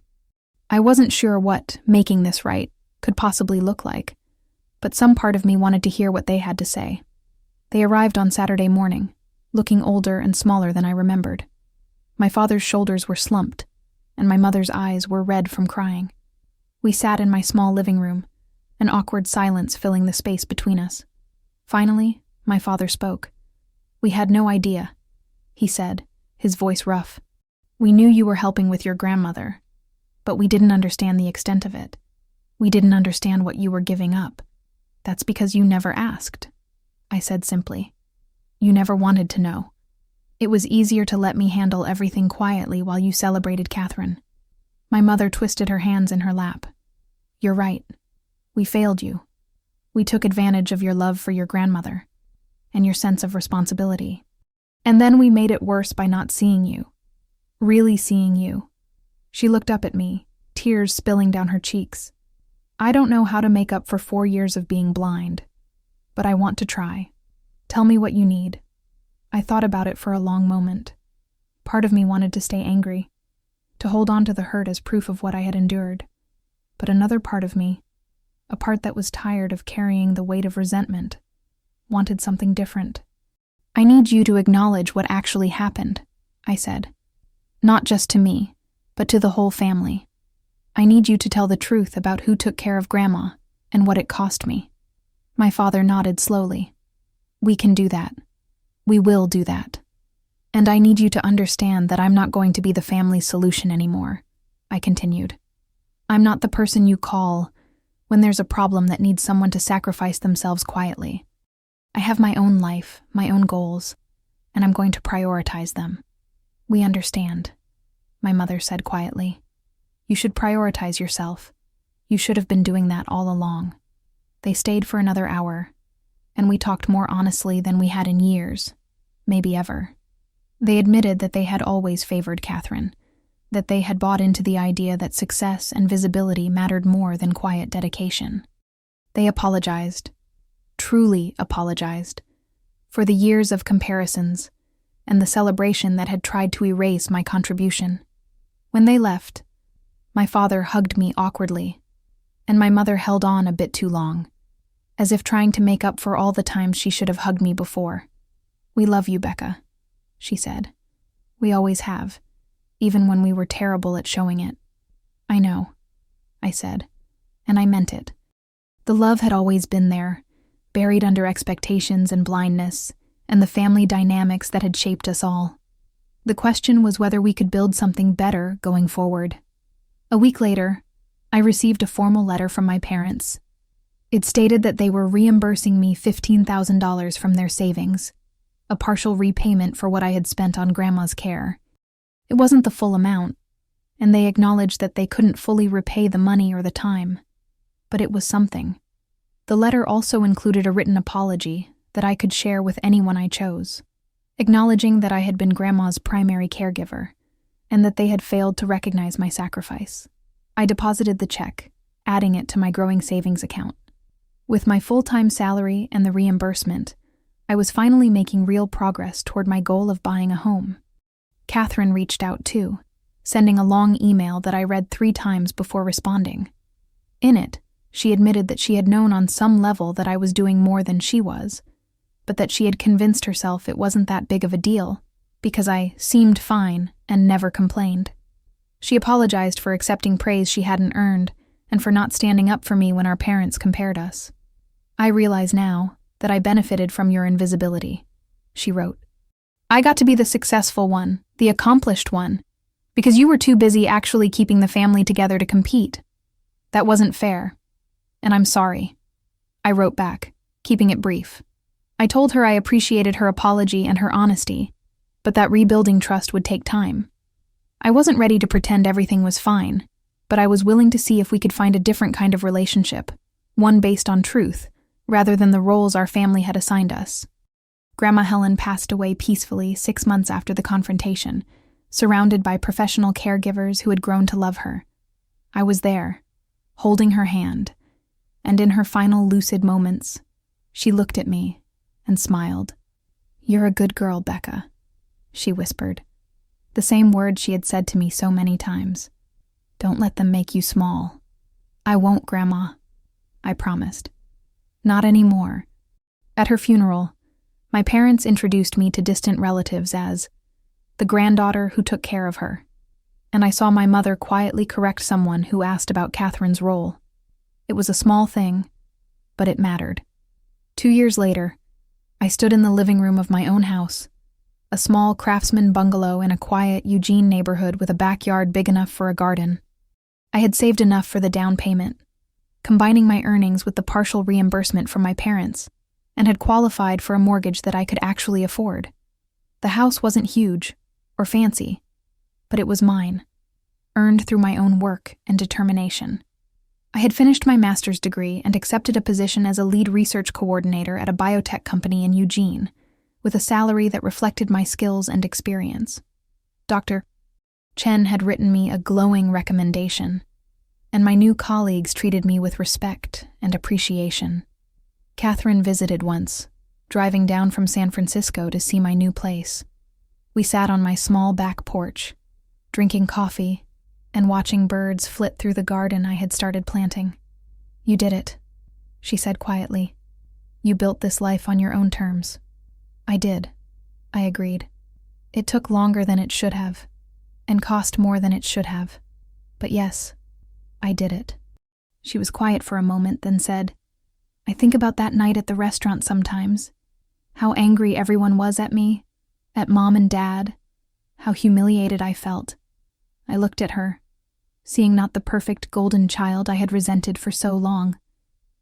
I wasn't sure what making this right could possibly look like, but some part of me wanted to hear what they had to say. They arrived on Saturday morning, looking older and smaller than I remembered. My father's shoulders were slumped, and my mother's eyes were red from crying. We sat in my small living room, an awkward silence filling the space between us. Finally, my father spoke. "We had no idea," he said, his voice rough. "We knew you were helping with your grandmother, but we didn't understand the extent of it. We didn't understand what you were giving up. That's because you never asked," I said simply. "You never wanted to know. It was easier to let me handle everything quietly while you celebrated Catherine." My mother twisted her hands in her lap. "You're right. We failed you. We took advantage of your love for your grandmother and your sense of responsibility. And then we made it worse by not seeing you. Really seeing you." She looked up at me, tears spilling down her cheeks. "I don't know how to make up for 4 years of being blind, but I want to try. Tell me what you need." I thought about it for a long moment. Part of me wanted to stay angry, to hold on to the hurt as proof of what I had endured. But another part of me, a part that was tired of carrying the weight of resentment, wanted something different. "I need you to acknowledge what actually happened," I said. "Not just to me, but to the whole family. I need you to tell the truth about who took care of Grandma and what it cost me." My father nodded slowly. "We can do that. We will do that. And I need you to understand that I'm not going to be the family's solution anymore," I continued. "I'm not the person you call when there's a problem that needs someone to sacrifice themselves quietly. I have my own life, my own goals, and I'm going to prioritize them." "We understand," my mother said quietly. "You should prioritize yourself. You should have been doing that all along." They stayed for another hour, and we talked more honestly than we had in years, maybe ever. They admitted that they had always favored Catherine, that they had bought into the idea that success and visibility mattered more than quiet dedication. They apologized, truly apologized, for the years of comparisons and the celebration that had tried to erase my contribution. When they left, my father hugged me awkwardly, and my mother held on a bit too long, as if trying to make up for all the times she should have hugged me before. "We love you, Becca," she said. "We always have, even when we were terrible at showing it." "I know," I said, and I meant it. The love had always been there, buried under expectations and blindness, and the family dynamics that had shaped us all. The question was whether we could build something better going forward. A week later, I received a formal letter from my parents. It stated that they were reimbursing me $15,000 from their savings, a partial repayment for what I had spent on Grandma's care. It wasn't the full amount, and they acknowledged that they couldn't fully repay the money or the time, but it was something. The letter also included a written apology that I could share with anyone I chose, acknowledging that I had been Grandma's primary caregiver, and that they had failed to recognize my sacrifice. I deposited the check, adding it to my growing savings account. With my full-time salary and the reimbursement, I was finally making real progress toward my goal of buying a home. Catherine reached out too, sending a long email that I read 3 times before responding. In it, she admitted that she had known on some level that I was doing more than she was, but that she had convinced herself it wasn't that big of a deal, because I seemed fine and never complained. She apologized for accepting praise she hadn't earned, and for not standing up for me when our parents compared us. "I realize now that I benefited from your invisibility," she wrote. "I got to be the successful one, the accomplished one, because you were too busy actually keeping the family together to compete. That wasn't fair, and I'm sorry." I wrote back, keeping it brief. I told her I appreciated her apology and her honesty, but that rebuilding trust would take time. I wasn't ready to pretend everything was fine, but I was willing to see if we could find a different kind of relationship, one based on truth, rather than the roles our family had assigned us. Grandma Helen passed away peacefully 6 months after the confrontation, surrounded by professional caregivers who had grown to love her. I was there, holding her hand, and in her final lucid moments, she looked at me and smiled. "You're a good girl, Becca," she whispered, the same words she had said to me so many times. "Don't let them make you small." "I won't, Grandma," I promised. "Not anymore." At her funeral, my parents introduced me to distant relatives as the granddaughter who took care of her, and I saw my mother quietly correct someone who asked about Catherine's role. It was a small thing, but it mattered. 2 years later, I stood in the living room of my own house, a small craftsman bungalow in a quiet Eugene neighborhood with a backyard big enough for a garden. I had saved enough for the down payment, combining my earnings with the partial reimbursement from my parents, and had qualified for a mortgage that I could actually afford. The house wasn't huge or fancy, but it was mine, earned through my own work and determination. I had finished my master's degree and accepted a position as a lead research coordinator at a biotech company in Eugene, with a salary that reflected my skills and experience. Dr. Chen had written me a glowing recommendation, and my new colleagues treated me with respect and appreciation. Catherine visited once, driving down from San Francisco to see my new place. We sat on my small back porch, drinking coffee and watching birds flit through the garden I had started planting. "You did it," she said quietly. "You built this life on your own terms." "I did," I agreed. "It took longer than it should have, and cost more than it should have. But yes, I did it." She was quiet for a moment, then said, "I think about that night at the restaurant sometimes. How angry everyone was at me, at Mom and Dad, how humiliated I felt." I looked at her, seeing not the perfect golden child I had resented for so long,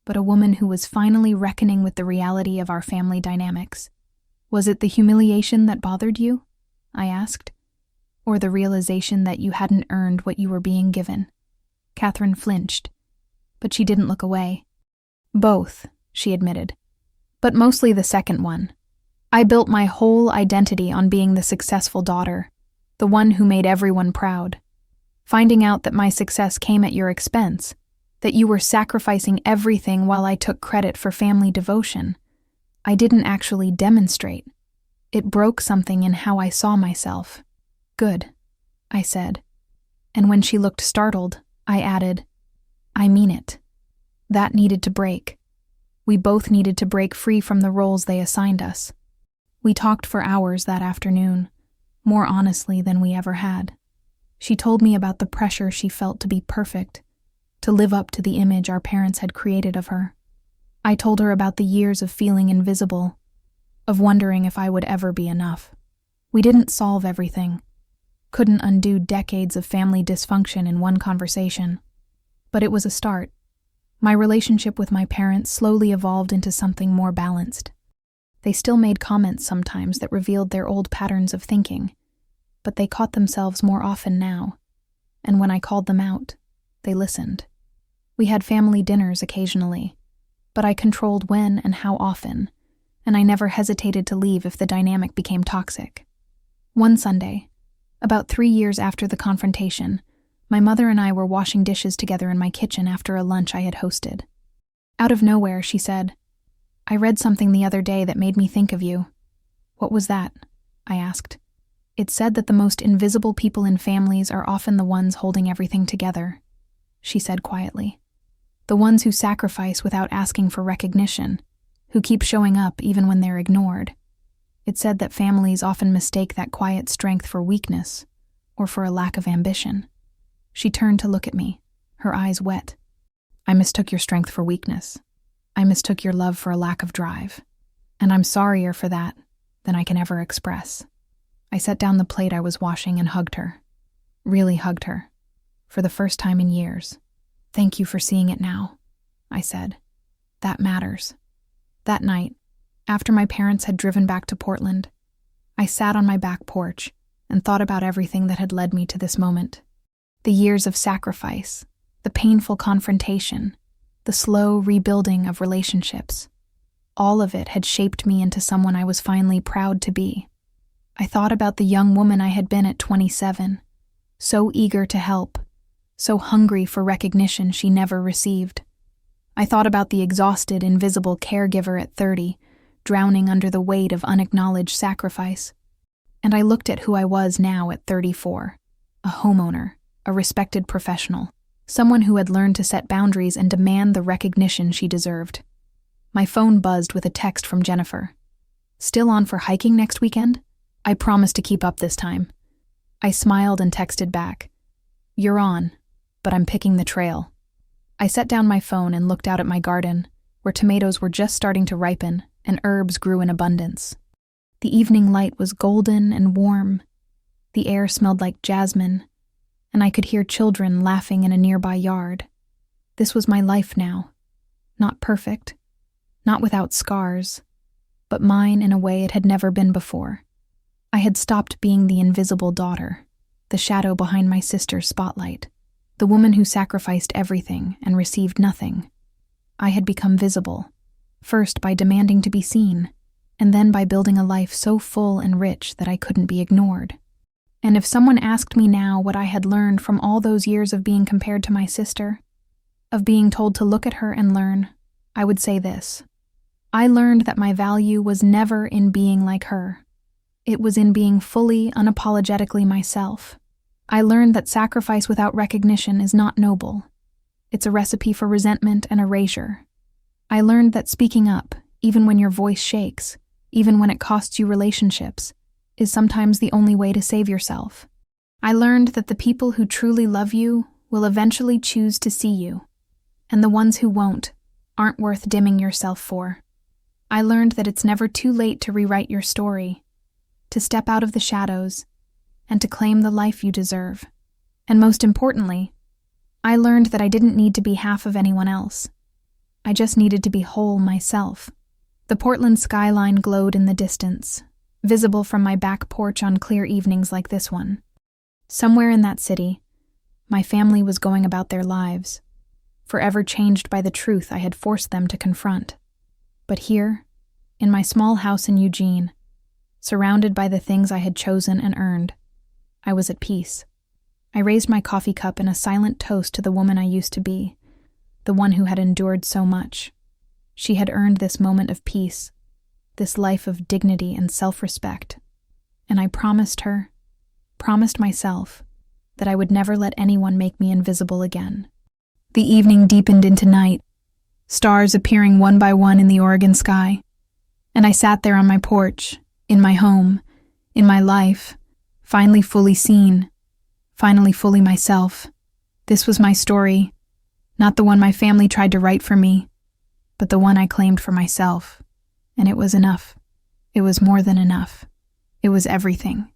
but a woman who was finally reckoning with the reality of our family dynamics. "Was it the humiliation that bothered you?" I asked. "Or the realization that you hadn't earned what you were being given?" Catherine flinched, but she didn't look away. "Both," she admitted, "but mostly the second one. I built my whole identity on being the successful daughter, the one who made everyone proud. Finding out that my success came at your expense, that you were sacrificing everything while I took credit for family devotion, I didn't actually demonstrate. It broke something in how I saw myself." "Good," I said. And when she looked startled, I added, "I mean it." That needed to break. We both needed to break free from the roles they assigned us. We talked for hours that afternoon, more honestly than we ever had. She told me about the pressure she felt to be perfect, to live up to the image our parents had created of her. I told her about the years of feeling invisible, of wondering if I would ever be enough. We didn't solve everything, couldn't undo decades of family dysfunction in one conversation. But it was a start. My relationship with my parents slowly evolved into something more balanced. They still made comments sometimes that revealed their old patterns of thinking, but they caught themselves more often now, and when I called them out, they listened. We had family dinners occasionally, but I controlled when and how often, and I never hesitated to leave if the dynamic became toxic. One Sunday, about 3 years after the confrontation, my mother and I were washing dishes together in my kitchen after a lunch I had hosted. Out of nowhere, she said, "I read something the other day that made me think of you." "What was that?" I asked. "It said that the most invisible people in families are often the ones holding everything together," she said quietly. "The ones who sacrifice without asking for recognition, who keep showing up even when they're ignored. It said that families often mistake that quiet strength for weakness, or for a lack of ambition." She turned to look at me, her eyes wet. "I mistook your strength for weakness. I mistook your love for a lack of drive. And I'm sorrier for that than I can ever express." I set down the plate I was washing and hugged her. Really hugged her. For the first time in years. "Thank you for seeing it now," I said. "That matters." That night, after my parents had driven back to Portland, I sat on my back porch and thought about everything that had led me to this moment. The years of sacrifice, the painful confrontation, the slow rebuilding of relationships. All of it had shaped me into someone I was finally proud to be. I thought about the young woman I had been at 27, so eager to help, so hungry for recognition she never received. I thought about the exhausted, invisible caregiver at 30, drowning under the weight of unacknowledged sacrifice. And I looked at who I was now at 34, a homeowner, a respected professional, someone who had learned to set boundaries and demand the recognition she deserved. My phone buzzed with a text from Jennifer. "Still on for hiking next weekend? I promise to keep up this time." I smiled and texted back, "You're on, but I'm picking the trail." I set down my phone and looked out at my garden, where tomatoes were just starting to ripen and herbs grew in abundance. The evening light was golden and warm. The air smelled like jasmine, and I could hear children laughing in a nearby yard. This was my life now. Not perfect, not without scars, but mine in a way it had never been before. I had stopped being the invisible daughter, the shadow behind my sister's spotlight, the woman who sacrificed everything and received nothing. I had become visible, first by demanding to be seen, and then by building a life so full and rich that I couldn't be ignored. And if someone asked me now what I had learned from all those years of being compared to my sister, of being told to look at her and learn, I would say this: I learned that my value was never in being like her. It was in being fully, unapologetically myself. I learned that sacrifice without recognition is not noble. It's a recipe for resentment and erasure. I learned that speaking up, even when your voice shakes, even when it costs you relationships, is sometimes the only way to save yourself. I learned that the people who truly love you will eventually choose to see you, and the ones who won't aren't worth dimming yourself for. I learned that it's never too late to rewrite your story, to step out of the shadows, and to claim the life you deserve. And most importantly, I learned that I didn't need to be half of anyone else. I just needed to be whole myself. The Portland skyline glowed in the distance, visible from my back porch on clear evenings like this one. Somewhere in that city, my family was going about their lives, forever changed by the truth I had forced them to confront. But here, in my small house in Eugene, surrounded by the things I had chosen and earned, I was at peace. I raised my coffee cup in a silent toast to the woman I used to be, the one who had endured so much. She had earned this moment of peace, this life of dignity and self-respect, and I promised myself, that I would never let anyone make me invisible again. The evening deepened into night, stars appearing one by one in the Oregon sky, and I sat there on my porch, in my home, in my life, finally fully seen, finally fully myself. This was my story, not the one my family tried to write for me, but the one I claimed for myself. And it was enough. It was more than enough. It was everything.